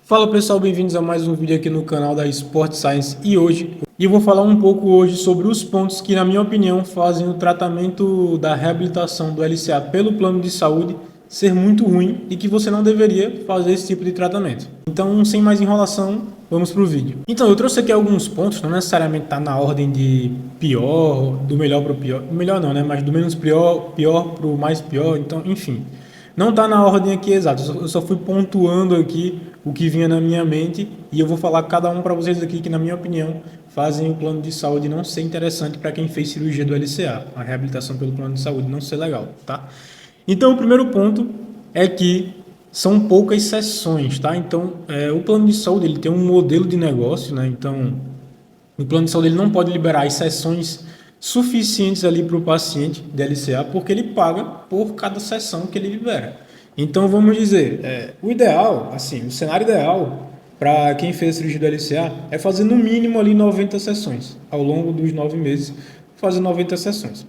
Fala pessoal, bem-vindos a mais um vídeo aqui no canal da Sport Science e hoje eu vou falar um pouco hoje sobre os pontos que, na minha opinião, fazem o tratamento da reabilitação do LCA pelo plano de saúde ser muito ruim e que você não deveria fazer esse tipo de tratamento. Então, sem mais enrolação, vamos para o vídeo. Então, eu trouxe aqui alguns pontos, não necessariamente está na ordem de pior, do melhor para o pior, melhor não, né? Mas do menos pior para o mais pior, então, enfim. Não está na ordem aqui exata, eu só fui pontuando aqui o que vinha na minha mente e eu vou falar cada um para vocês aqui que, na minha opinião, fazem o plano de saúde não ser interessante para quem fez cirurgia do LCA, a reabilitação pelo plano de saúde não ser legal, tá? Então, o primeiro ponto é que são poucas sessões, tá? Então, o plano de saúde ele tem um modelo de negócio, né? Então, o plano de saúde ele não pode liberar as sessões suficientes ali para o paciente de LCA, porque ele paga por cada sessão que ele libera. Então, vamos dizer, o ideal, assim, o cenário ideal para quem fez a cirurgia do LCA é fazer no mínimo ali 90 sessões, ao longo dos 9 meses, fazer 90 sessões.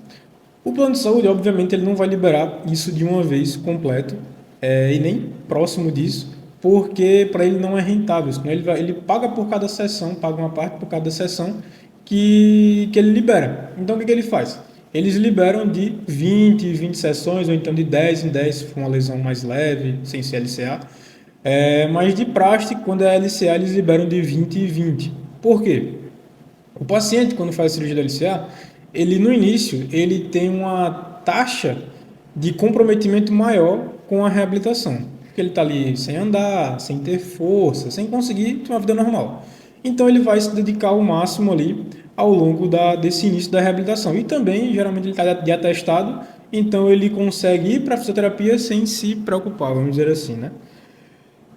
O plano de saúde, obviamente, ele não vai liberar isso de uma vez completo, e nem próximo disso, porque para ele não é rentável. Senão ele paga por cada sessão, paga uma parte por cada sessão que ele libera. Então, o que ele faz? Eles liberam de 20 em 20 sessões, ou então de 10 em 10, se for uma lesão mais leve, sem ser LCA. Mas de praxe, quando é LCA, eles liberam de 20 em 20. Por quê? O paciente, quando faz a cirurgia do LCA, ele no início ele tem uma taxa de comprometimento maior com a reabilitação, porque ele está ali sem andar, sem ter força, sem conseguir ter uma vida normal. Então ele vai se dedicar ao máximo ali ao longo desse início da reabilitação. E também, geralmente, ele está de atestado, então ele consegue ir para a fisioterapia sem se preocupar, vamos dizer assim, né?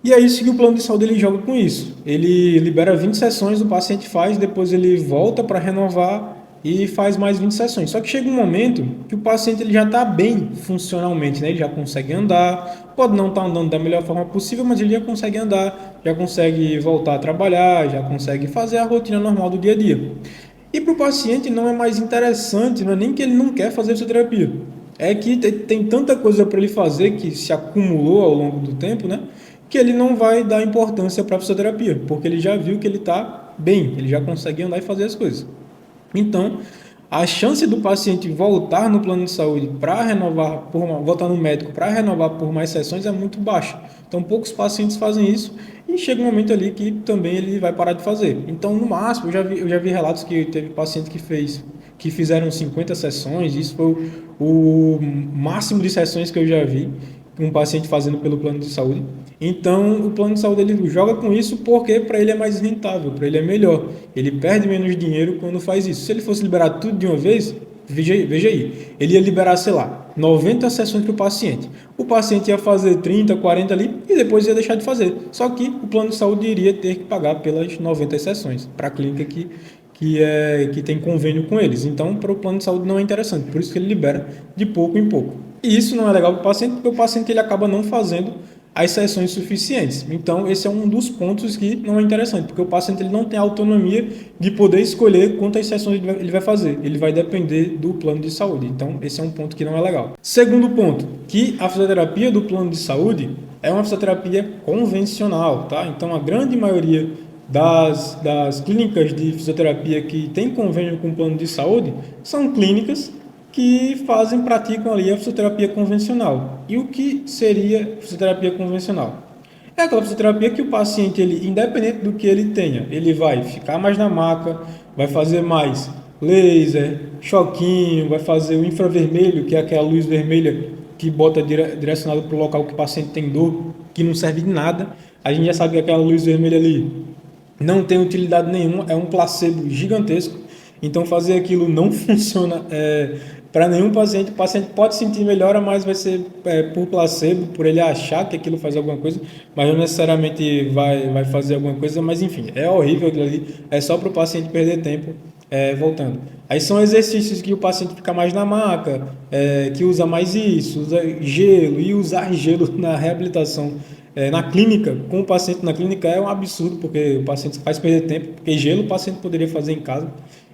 E é isso que o plano de saúde ele joga com isso. Ele libera 20 sessões, o paciente faz, depois ele volta para renovar e faz mais 20 sessões. Só que chega um momento que o paciente ele já está bem funcionalmente, né? Ele já consegue andar, pode não estar andando da melhor forma possível, mas ele já consegue andar, já consegue voltar a trabalhar, já consegue fazer a rotina normal do dia a dia. E para o paciente não é mais interessante, não é nem que ele não quer fazer fisioterapia. É que tem tanta coisa para ele fazer que se acumulou ao longo do tempo, né? Que ele não vai dar importância para a fisioterapia, porque ele já viu que ele está bem, ele já consegue andar e fazer as coisas. Então, a chance do paciente voltar no plano de saúde para renovar, voltar no médico para renovar por mais sessões é muito baixa. Então, poucos pacientes fazem isso e chega um momento ali que também ele vai parar de fazer. Então, no máximo, eu já vi relatos que teve paciente que fizeram 50 sessões, isso foi o máximo de sessões que eu já vi um paciente fazendo pelo plano de saúde. Então, o plano de saúde ele joga com isso porque para ele é mais rentável, para ele é melhor. Ele perde menos dinheiro quando faz isso. Se ele fosse liberar tudo de uma vez, veja aí, ele ia liberar, sei lá, 90 sessões para o paciente. O paciente ia fazer 30, 40 ali e depois ia deixar de fazer. Só que o plano de saúde iria ter que pagar pelas 90 sessões para a clínica que tem convênio com eles. Então, para o plano de saúde não é interessante, por isso que ele libera de pouco em pouco. E isso não é legal para o paciente, porque o paciente ele acaba não fazendo as sessões suficientes. Então, esse é um dos pontos que não é interessante, porque o paciente ele não tem autonomia de poder escolher quantas sessões ele vai fazer. Ele vai depender do plano de saúde. Então, esse é um ponto que não é legal. Segundo ponto, que a fisioterapia do plano de saúde é uma fisioterapia convencional, tá? Então, a grande maioria das clínicas de fisioterapia que tem convênio com o plano de saúde são clínicas que praticam ali a fisioterapia convencional. E o que seria fisioterapia convencional? É aquela fisioterapia que o paciente, ele, independente do que ele tenha, ele vai ficar mais na maca, vai fazer mais laser, choquinho, vai fazer o infravermelho, que é aquela luz vermelha que bota direcionado para o local que o paciente tem dor, que não serve de nada. A gente já sabe que aquela luz vermelha ali não tem utilidade nenhuma, é um placebo gigantesco. Então, fazer aquilo não funciona para nenhum paciente. O paciente pode sentir melhora, mas vai ser por placebo, por ele achar que aquilo faz alguma coisa, mas não necessariamente vai fazer alguma coisa. Mas, enfim, é horrível aquilo ali. É só para o paciente perder tempo voltando. Aí são exercícios que o paciente fica mais na maca, que usa mais isso, usa gelo. E usar gelo na reabilitação na clínica, com o paciente na clínica é um absurdo, porque o paciente faz perder tempo, porque gelo o paciente poderia fazer em casa.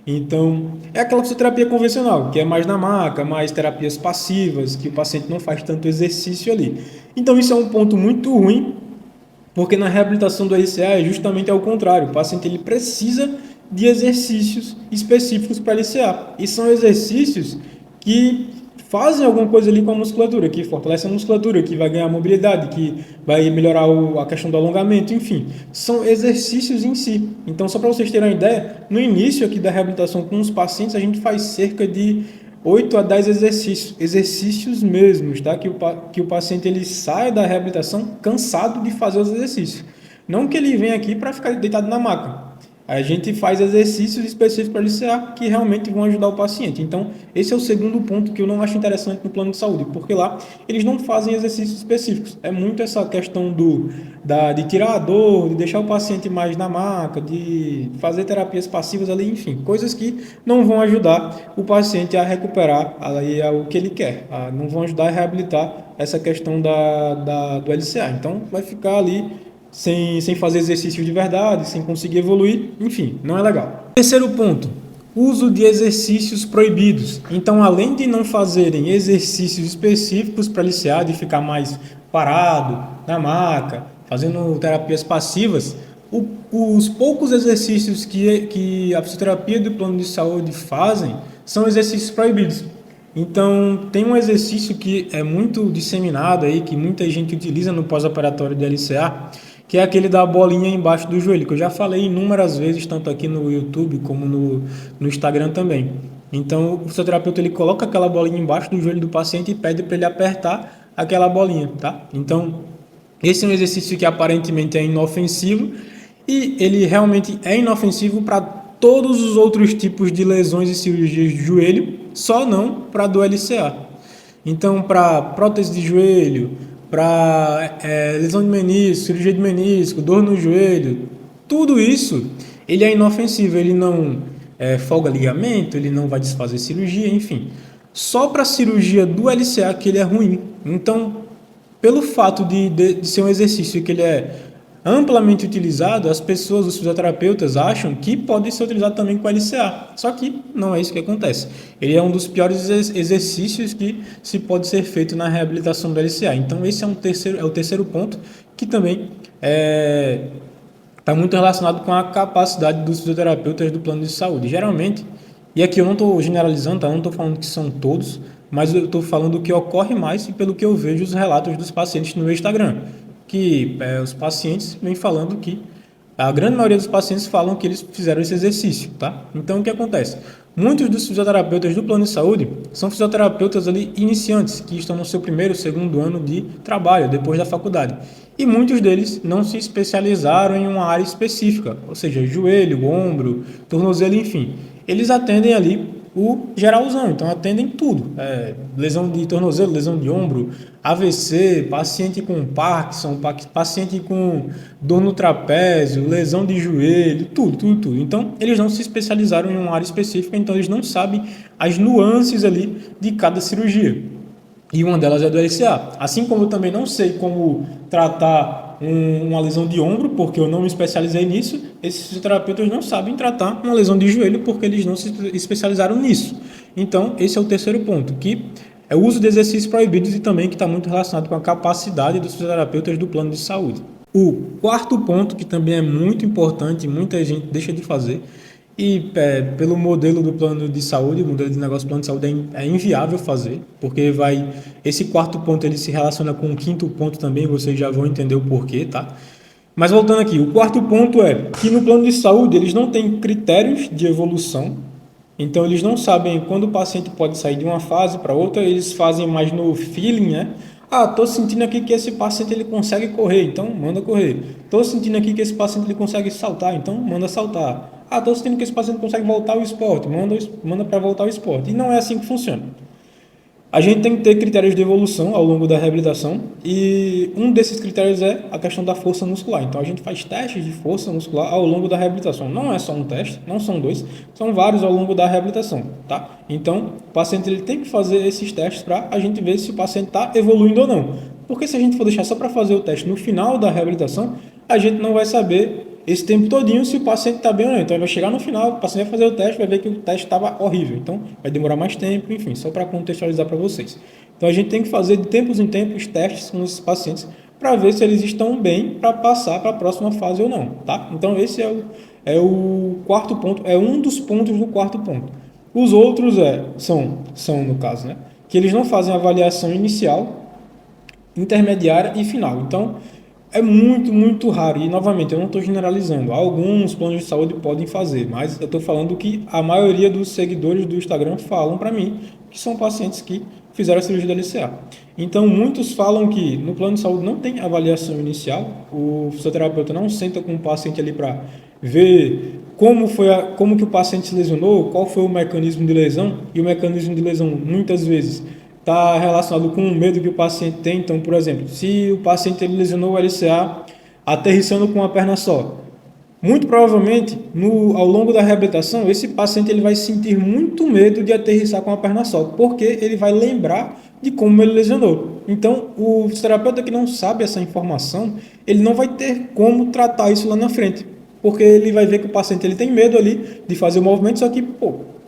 Então, é aquela fisioterapia convencional, que é mais na maca, mais terapias passivas, que o paciente não faz tanto exercício ali. Então, isso é um ponto muito ruim, Porque na reabilitação do LCA é justamente ao contrário. O paciente ele precisa de exercícios específicos para LCA. E são exercícios que fazem alguma coisa ali com a musculatura, que fortalece a musculatura, que vai ganhar mobilidade, que vai melhorar a questão do alongamento, enfim. São exercícios em si. Então, só para vocês terem uma ideia, no início aqui da reabilitação com os pacientes, a gente faz cerca de 8 a 10 exercícios mesmos, tá? Que o paciente ele saia da reabilitação cansado de fazer os exercícios. Não que ele venha aqui para ficar deitado na maca. A gente faz exercícios específicos para LCA que realmente vão ajudar o paciente. Então, esse é o segundo ponto que eu não acho interessante no plano de saúde, porque lá eles não fazem exercícios específicos. É muito essa questão de tirar a dor, de deixar o paciente mais na maca, de fazer terapias passivas ali, enfim, coisas que não vão ajudar o paciente a recuperar aí o que ele quer, não vão ajudar a reabilitar essa questão do LCA. Então, vai ficar ali sem fazer exercícios de verdade, sem conseguir evoluir, enfim, não é legal. Terceiro ponto, uso de exercícios proibidos. Então, além de não fazerem exercícios específicos para LCA, de ficar mais parado, na maca, fazendo terapias passivas, os poucos exercícios que a fisioterapia do plano de saúde fazem são exercícios proibidos. Então, tem um exercício que é muito disseminado aí, que muita gente utiliza no pós-operatório de LCA, que é aquele da bolinha embaixo do joelho, que eu já falei inúmeras vezes, tanto aqui no YouTube como no Instagram também. Então, o fisioterapeuta ele coloca aquela bolinha embaixo do joelho do paciente e pede para ele apertar aquela bolinha, tá? Então, esse é um exercício que aparentemente é inofensivo e ele realmente é inofensivo para todos os outros tipos de lesões e cirurgias de joelho, só não para do LCA. Então, para prótese de joelho, para lesão de menisco, cirurgia de menisco, dor no joelho, tudo isso ele é inofensivo, ele não folga ligamento, ele não vai desfazer cirurgia, enfim. Só para a cirurgia do LCA que ele é ruim. Então, pelo fato de ser um exercício que ele é amplamente utilizado, as pessoas, os fisioterapeutas acham que pode ser utilizado também com LCA, só que não é isso que acontece. Ele é um dos piores exercícios que se pode ser feito na reabilitação do LCA. Então esse é o terceiro ponto que também está muito relacionado com a capacidade dos fisioterapeutas do plano de saúde. Geralmente, e aqui eu não estou generalizando, tá? Eu não estou falando que são todos, mas eu estou falando o que ocorre mais e pelo que eu vejo os relatos dos pacientes no meu Instagram, que os pacientes vêm falando que a grande maioria dos pacientes falam que eles fizeram esse exercício, tá? Então o que acontece? Muitos dos fisioterapeutas do plano de saúde são fisioterapeutas ali iniciantes, que estão no seu primeiro, segundo ano de trabalho, depois da faculdade. E muitos deles não se especializaram em uma área específica, ou seja, joelho, ombro, tornozelo, enfim. Eles atendem ali o geralzão, então atendem tudo, lesão de tornozelo, lesão de ombro, AVC, paciente com Parkinson, paciente com dor no trapézio, lesão de joelho, tudo. Então eles não se especializaram em uma área específica, então eles não sabem as nuances ali de cada cirurgia. E uma delas é do LCA. Assim como eu também não sei como tratar uma lesão de ombro, porque eu não me especializei nisso, esses fisioterapeutas não sabem tratar uma lesão de joelho, porque eles não se especializaram nisso. Então, esse é o terceiro ponto, que é o uso de exercícios proibidos e também que está muito relacionado com a capacidade dos fisioterapeutas do plano de saúde. O quarto ponto, que também é muito importante, muita gente deixa de fazer, e pelo modelo do plano de saúde, o modelo de negócio do plano de saúde é inviável fazer, porque esse quarto ponto ele se relaciona com o quinto ponto também, vocês já vão entender o porquê, tá? Mas voltando aqui, o quarto ponto é que no plano de saúde eles não têm critérios de evolução, então eles não sabem quando o paciente pode sair de uma fase para outra, eles fazem mais no feeling, né? Estou sentindo aqui que esse paciente ele consegue correr, então manda correr. Estou sentindo aqui que esse paciente ele consegue saltar, então manda saltar. Estou sentindo que esse paciente consegue voltar ao esporte, manda para voltar ao esporte. E não é assim que funciona. A gente tem que ter critérios de evolução ao longo da reabilitação e um desses critérios é a questão da força muscular. Então a gente faz testes de força muscular ao longo da reabilitação. Não é só um teste, não são dois, são vários ao longo da reabilitação, tá? Então o paciente ele tem que fazer esses testes para a gente ver se o paciente está evoluindo ou não. Porque se a gente for deixar só para fazer o teste no final da reabilitação, a gente não vai saber esse tempo todinho se o paciente está bem ou não. Então ele vai chegar no final, o paciente vai fazer o teste, vai ver que o teste estava horrível. Então vai demorar mais tempo, enfim, só para contextualizar para vocês. Então a gente tem que fazer de tempos em tempos testes com esses pacientes para ver se eles estão bem para passar para a próxima fase ou não, tá? Então esse é o quarto ponto, é um dos pontos do quarto ponto. Os outros são no caso, né, que eles não fazem avaliação inicial, intermediária e final. Então, é muito, muito raro. E, novamente, eu não estou generalizando. Alguns planos de saúde podem fazer, mas eu estou falando que a maioria dos seguidores do Instagram falam para mim que são pacientes que fizeram a cirurgia da LCA. Então, muitos falam que no plano de saúde não tem avaliação inicial. O fisioterapeuta não senta com o paciente ali para ver como que o paciente se lesionou, qual foi o mecanismo de lesão. E o mecanismo de lesão, muitas vezes, está relacionado com o medo que o paciente tem. Então, por exemplo, se o paciente ele lesionou o LCA aterrissando com uma perna só, muito provavelmente, ao longo da reabilitação, esse paciente ele vai sentir muito medo de aterrissar com a perna só, porque ele vai lembrar de como ele lesionou. Então, o fisioterapeuta que não sabe essa informação, ele não vai ter como tratar isso lá na frente, porque ele vai ver que o paciente ele tem medo ali de fazer o movimento, só que,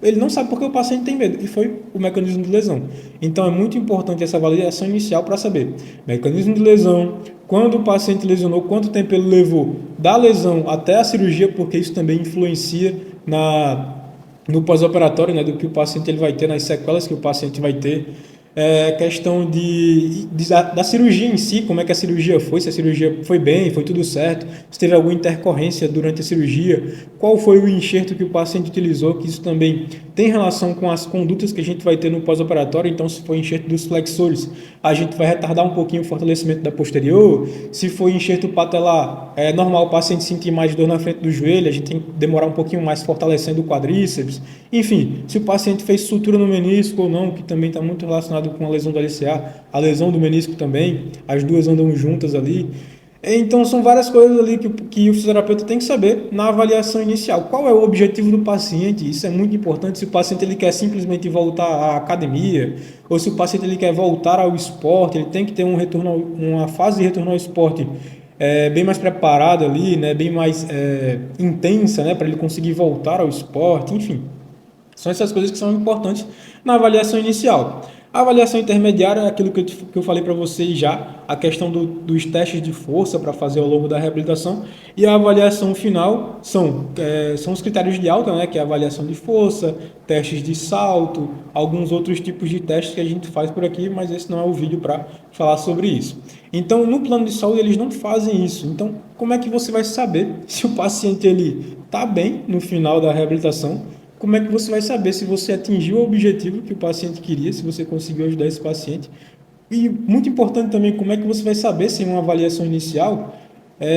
ele não sabe porque o paciente tem medo, e foi o mecanismo de lesão. Então, é muito importante essa avaliação inicial para saber mecanismo de lesão, quando o paciente lesionou, quanto tempo ele levou da lesão até a cirurgia, porque isso também influencia no pós-operatório, né, do que o paciente ele vai ter, nas sequelas que o paciente vai ter. Questão da cirurgia em si, como é que a cirurgia foi, se a cirurgia foi bem, foi tudo certo, se teve alguma intercorrência durante a cirurgia, qual foi o enxerto que o paciente utilizou, que isso também tem relação com as condutas que a gente vai ter no pós-operatório. Então, se for enxerto dos flexores, a gente vai retardar um pouquinho o fortalecimento da posterior. Se for enxerto patelar, é normal o paciente sentir mais dor na frente do joelho, a gente tem que demorar um pouquinho mais fortalecendo o quadríceps. Enfim, se o paciente fez sutura no menisco ou não, que também está muito relacionado com a lesão do LCA, a lesão do menisco também, as duas andam juntas ali. Então, são várias coisas ali que o fisioterapeuta tem que saber na avaliação inicial. Qual é o objetivo do paciente? Isso é muito importante. Se o paciente ele quer simplesmente voltar à academia, ou se o paciente ele quer voltar ao esporte, ele tem que ter uma fase de retorno ao esporte bem mais preparada ali, né, bem mais intensa, né, para ele conseguir voltar ao esporte, enfim. São essas coisas que são importantes na avaliação inicial. A avaliação intermediária é aquilo que eu falei para vocês já, a questão dos testes de força para fazer ao longo da reabilitação. E a avaliação final são os critérios de alta, né, que é a avaliação de força, testes de salto, alguns outros tipos de testes que a gente faz por aqui, mas esse não é o vídeo para falar sobre isso. Então, no plano de saúde, eles não fazem isso. Então, como é que você vai saber se o paciente está bem no final da reabilitação? Como é que você vai saber se você atingiu o objetivo que o paciente queria, se você conseguiu ajudar esse paciente? E muito importante também, como é que você vai saber, sem uma avaliação inicial,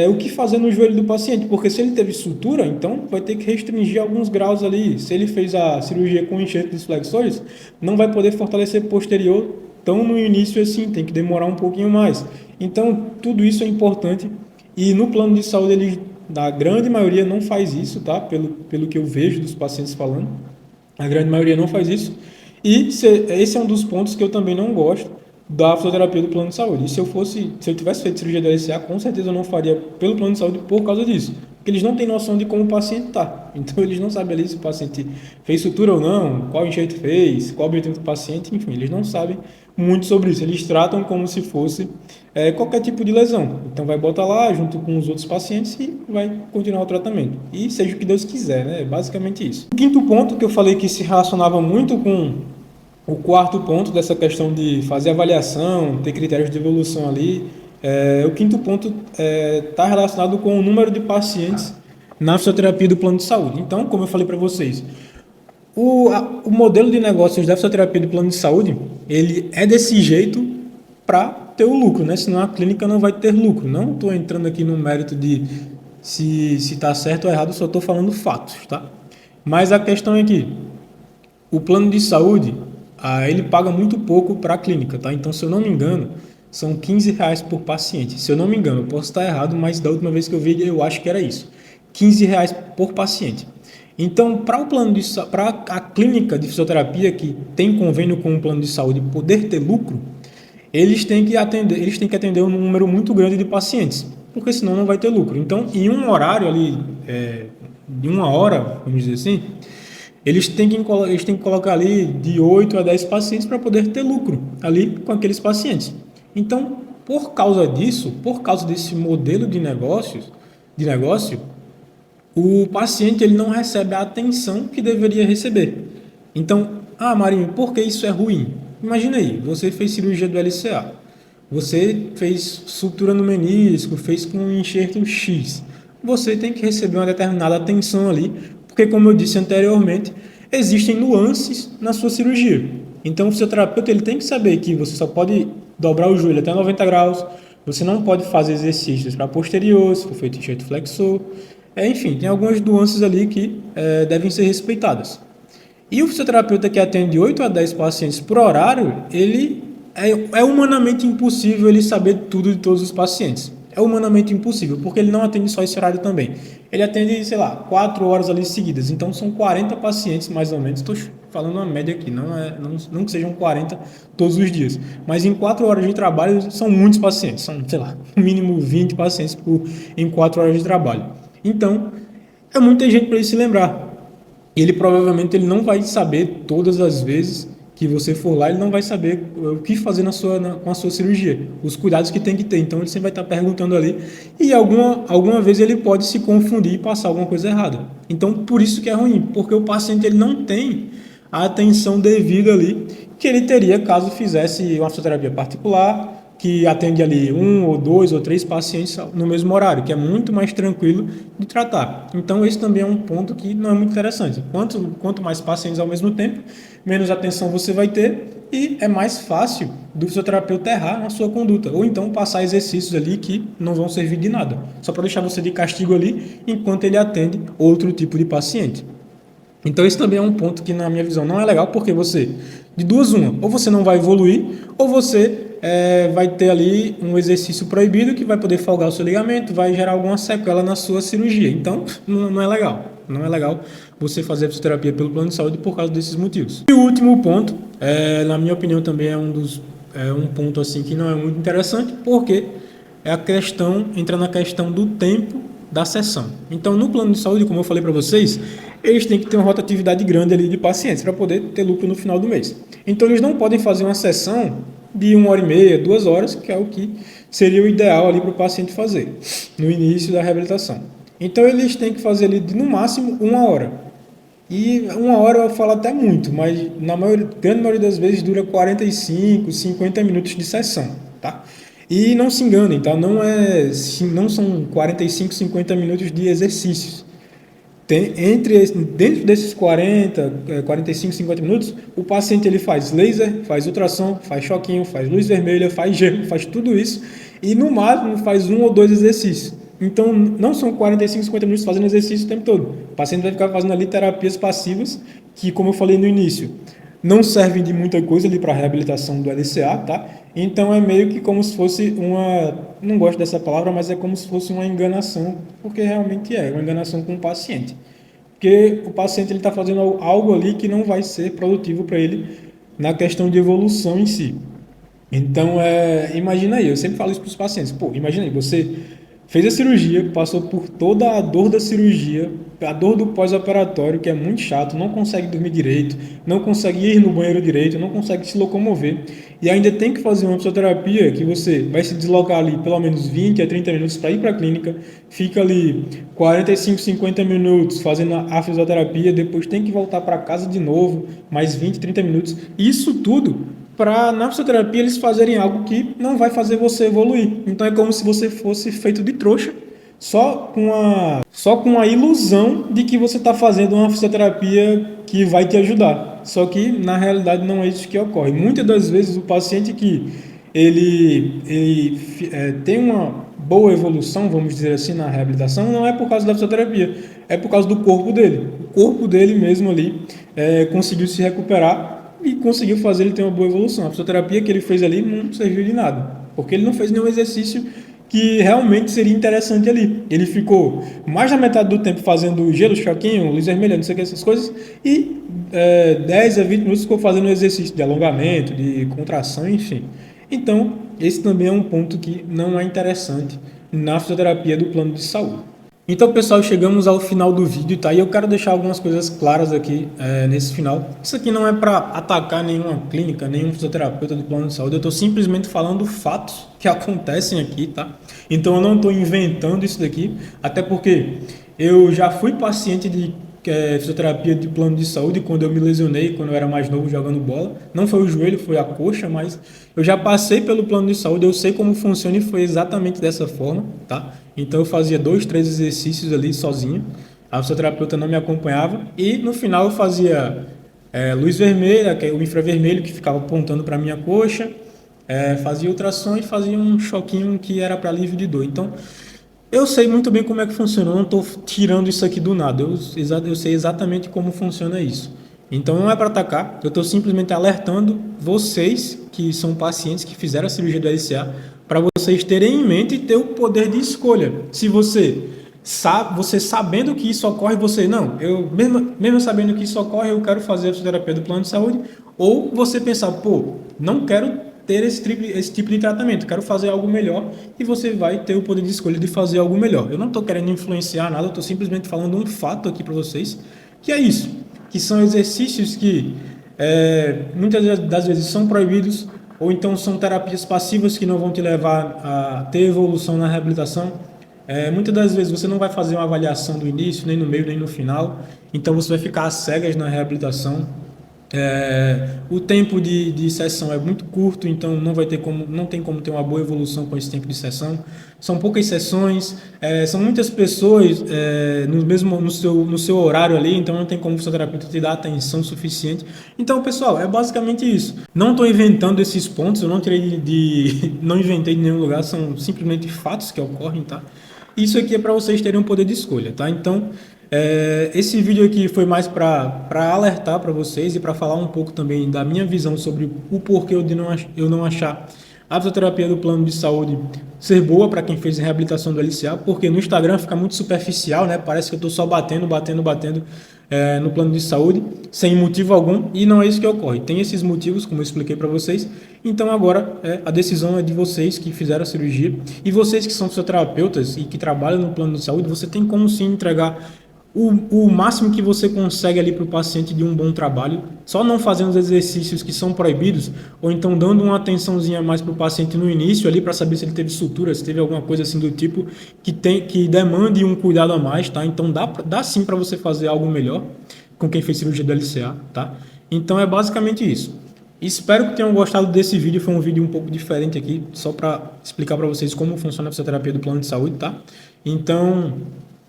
o que fazer no joelho do paciente? Porque se ele teve sutura, então vai ter que restringir alguns graus ali. Se ele fez a cirurgia com enxerto dos flexores, não vai poder fortalecer posterior tão no início assim, tem que demorar um pouquinho mais. Então, tudo isso é importante. E no plano de saúde, a grande maioria não faz isso, tá? Pelo que eu vejo dos pacientes falando, a grande maioria não faz isso. E esse é um dos pontos que eu também não gosto da fisioterapia do plano de saúde. E se eu tivesse feito cirurgia da LCA, com certeza eu não faria pelo plano de saúde por causa disso. Porque eles não têm noção de como o paciente está. Então, eles não sabem ali se o paciente fez sutura ou não, qual enxerto fez, qual o objetivo do paciente, enfim, eles não sabem muito sobre isso. Eles tratam como se fosse qualquer tipo de lesão. Então, vai botar lá junto com os outros pacientes e vai continuar o tratamento. E seja o que Deus quiser, né? É basicamente isso. O quinto ponto que eu falei que se relacionava muito com o quarto ponto dessa questão de fazer avaliação, ter critérios de evolução ali, o quinto ponto está relacionado com o número de pacientes na fisioterapia do plano de saúde. Então, como eu falei para vocês, o modelo de negócios da fisioterapia do plano de saúde, ele é desse jeito para ter o lucro, né? Senão a clínica não vai ter lucro. Não estou entrando aqui no mérito de se está certo ou errado, só estou falando fatos, tá? Mas a questão é que o plano de saúde, ele paga muito pouco para a clínica, tá? Então, se eu não me engano, são R$ 15 por paciente. Se eu não me engano, eu posso estar errado, mas da última vez que eu vi, eu acho que era isso. R$ 15 por paciente. Então, para a clínica de fisioterapia que tem convênio com o plano de saúde poder ter lucro, eles têm que atender um número muito grande de pacientes, porque senão não vai ter lucro. Então, em um horário ali, de 1 hora, vamos dizer assim, eles têm que colocar ali de 8 a 10 pacientes para poder ter lucro ali com aqueles pacientes. Então, Por causa disso, por causa desse modelo de negócio, o paciente ele não recebe a atenção que deveria receber. Então, Marinho, por que isso é ruim? Imagina aí, você fez cirurgia do LCA, você fez sutura no menisco, fez com um enxerto X. Você tem que receber uma determinada atenção ali, porque como eu disse anteriormente, existem nuances na sua cirurgia. Então, o fisioterapeuta ele tem que saber que você só pode dobrar o joelho até 90 graus, você não pode fazer exercícios para posterior, se for feito enxerto flexor. Enfim, tem algumas nuances ali que devem ser respeitadas. E o fisioterapeuta que atende 8 a 10 pacientes por horário, ele é humanamente impossível ele saber tudo de todos os pacientes. É humanamente impossível, porque ele não atende só esse horário também. Ele atende, 4 horas ali seguidas. Então, são 40 pacientes, mais ou menos. Estou falando uma média aqui, não que sejam 40 todos os dias. Mas em 4 horas de trabalho, são muitos pacientes. São, no mínimo 20 pacientes em 4 horas de trabalho. Então, é muita gente para ele se lembrar. Ele provavelmente ele não vai saber todas as vezes que você for lá, ele não vai saber o que fazer com a sua cirurgia, os cuidados que tem que ter. Então, ele sempre vai estar perguntando ali e alguma vez ele pode se confundir e passar alguma coisa errada. Então, por isso que é ruim, porque o paciente ele não tem a atenção devida ali que ele teria caso fizesse uma fisioterapia particular, que atende ali 1 ou 2 ou 3 pacientes no mesmo horário, que é muito mais tranquilo de tratar. Então, esse também é um ponto que não é muito interessante. Quanto mais pacientes ao mesmo tempo, menos atenção você vai ter e é mais fácil do fisioterapeuta errar na sua conduta, ou então passar exercícios ali que não vão servir de nada, só para deixar você de castigo ali, enquanto ele atende outro tipo de paciente. Então, esse também é um ponto que, na minha visão, não é legal, porque você, de duas uma, ou você não vai evoluir, ou você vai ter ali um exercício proibido que vai poder folgar o seu ligamento, vai gerar alguma sequela na sua cirurgia. Então, não é legal. Não é legal você fazer a fisioterapia pelo plano de saúde por causa desses motivos. E o último ponto, na minha opinião, também é um ponto assim que não é muito interessante, porque entra na questão do tempo da sessão. Então, no plano de saúde, como eu falei para vocês, eles têm que ter uma rotatividade grande ali de pacientes para poder ter lucro no final do mês. Então, eles não podem fazer uma sessão de 1h30, 2 horas, que é o que seria o ideal ali para o paciente fazer no início da reabilitação. Então, eles têm que fazer ali no máximo 1 hora. E 1 hora eu falo até muito, mas na grande maioria das vezes dura 45, 50 minutos de sessão, tá? E não se enganem, tá? Não são 45, 50 minutos de exercícios. Dentro desses 45, 50 minutos, o paciente ele faz laser, faz ultrassom, faz choquinho, faz luz vermelha, faz gelo, faz tudo isso e no máximo faz 1 ou 2 exercícios. Então, não são 45, 50 minutos fazendo exercício o tempo todo. O paciente vai ficar fazendo ali terapias passivas que, como eu falei no início, não servem de muita coisa ali para a reabilitação do LCA, tá? Então é meio que como se fosse não gosto dessa palavra, mas é como se fosse uma enganação, porque realmente é uma enganação com o paciente. Porque o paciente ele está fazendo algo ali que não vai ser produtivo para ele na questão de evolução em si. Então, imagina aí, eu sempre falo isso para os pacientes, imagina aí, você fez a cirurgia, passou por toda a dor da cirurgia, a dor do pós-operatório, que é muito chato, não consegue dormir direito, não consegue ir no banheiro direito, não consegue se locomover, e ainda tem que fazer uma fisioterapia que você vai se deslocar ali pelo menos 20 a 30 minutos para ir para a clínica, fica ali 45, 50 minutos fazendo a fisioterapia, depois tem que voltar para casa de novo, mais 20, 30 minutos, isso tudo para na fisioterapia eles fazerem algo que não vai fazer você evoluir. Então é como se você fosse feito de trouxa, só com a ilusão de que você está fazendo uma fisioterapia que vai te ajudar. Só que na realidade não é isso que ocorre. Muitas das vezes o paciente que ele tem uma boa evolução, vamos dizer assim, na reabilitação, não é por causa da fisioterapia, é por causa do corpo dele. O corpo dele mesmo ali conseguiu se recuperar e conseguiu fazer ele ter uma boa evolução. A fisioterapia que ele fez ali não serviu de nada, porque ele não fez nenhum exercício que realmente seria interessante ali. Ele ficou mais da metade do tempo fazendo gelo, choquinho, luz vermelha, não sei o que, essas coisas, e 10 a 20 minutos ficou fazendo exercício de alongamento, de contração, enfim. Então, esse também é um ponto que não é interessante na fisioterapia do plano de saúde. Então, pessoal, chegamos ao final do vídeo, tá? E eu quero deixar algumas coisas claras aqui nesse final. Isso aqui não é para atacar nenhuma clínica, nenhum fisioterapeuta do plano de saúde. Eu estou simplesmente falando fatos que acontecem aqui, tá? Então, eu não estou inventando isso daqui, até porque eu já fui paciente de fisioterapia de plano de saúde quando eu me lesionei, quando eu era mais novo jogando bola. Não foi o joelho, foi a coxa, mas eu já passei pelo plano de saúde, eu sei como funciona e foi exatamente dessa forma, tá? Então eu fazia 2, 3 exercícios ali sozinho, a fisioterapeuta não me acompanhava e no final eu fazia luz vermelha, que é o infravermelho que ficava apontando para minha coxa, fazia ultrassom e fazia um choquinho que era para alívio de dor. Então eu sei muito bem como é que funciona, eu não estou tirando isso aqui do nada, eu sei exatamente como funciona isso. Então não é para atacar, eu estou simplesmente alertando vocês que são pacientes que fizeram a cirurgia do LCA para vocês terem em mente e ter o poder de escolha. Se você sabe, você sabendo que isso ocorre, você não, eu mesmo sabendo que isso ocorre, eu quero fazer a fisioterapia do plano de saúde, ou você pensar, pô, não quero ter esse tipo de tratamento, quero fazer algo melhor e você vai ter o poder de escolha de fazer algo melhor. Eu não estou querendo influenciar nada, eu estou simplesmente falando um fato aqui para vocês, que é isso, que são exercícios que muitas das vezes são proibidos ou então são terapias passivas que não vão te levar a ter evolução na reabilitação. Muitas das vezes você não vai fazer uma avaliação do início, nem no meio, nem no final, então você vai ficar às cegas na reabilitação. O tempo de sessão é muito curto, então não tem como ter uma boa evolução com esse tempo de sessão. São poucas sessões, são muitas pessoas no seu horário ali, então não tem como o fisioterapeuta te dar atenção suficiente. Então, pessoal, é basicamente isso. Não estou inventando esses pontos, eu não tirei não inventei de nenhum lugar, são simplesmente fatos que ocorrem, tá? Isso aqui é para vocês terem um poder de escolha, tá? Então, esse vídeo aqui foi mais para alertar para vocês e para falar um pouco também da minha visão sobre o porquê eu não achar a fisioterapia do plano de saúde ser boa para quem fez reabilitação do LCA, porque no Instagram fica muito superficial, né? Parece que eu estou só batendo no plano de saúde, sem motivo algum, e não é isso que ocorre. Tem esses motivos, como eu expliquei para vocês, então agora a decisão é de vocês que fizeram a cirurgia, e vocês que são fisioterapeutas e que trabalham no plano de saúde, você tem como sim entregar o máximo que você consegue ali para o paciente de um bom trabalho, só não fazendo os exercícios que são proibidos, ou então dando uma atençãozinha a mais para o paciente no início ali para saber se ele teve sutura, se teve alguma coisa assim do tipo que demande um cuidado a mais, tá? Então dá sim para você fazer algo melhor com quem fez cirurgia do LCA, tá? Então é basicamente isso. Espero que tenham gostado desse vídeo, foi um vídeo um pouco diferente aqui, só para explicar para vocês como funciona a fisioterapia do plano de saúde, tá? Então,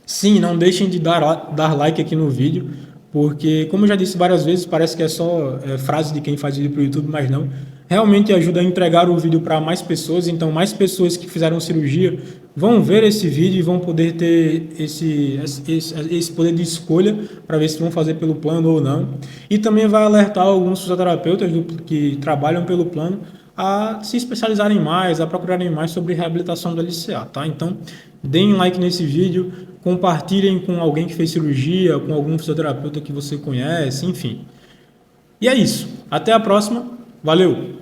sim, não deixem de dar like aqui no vídeo, porque, como eu já disse várias vezes, parece que é só frase de quem faz vídeo para o YouTube, mas não. Realmente ajuda a entregar o vídeo para mais pessoas, então mais pessoas que fizeram cirurgia vão ver esse vídeo e vão poder ter esse poder de escolha para ver se vão fazer pelo plano ou não. E também vai alertar alguns fisioterapeutas que trabalham pelo plano a se especializarem mais, a procurarem mais sobre reabilitação do LCA, tá? Então, deem like nesse vídeo, compartilhem com alguém que fez cirurgia, com algum fisioterapeuta que você conhece, enfim. E é isso. Até a próxima. Valeu!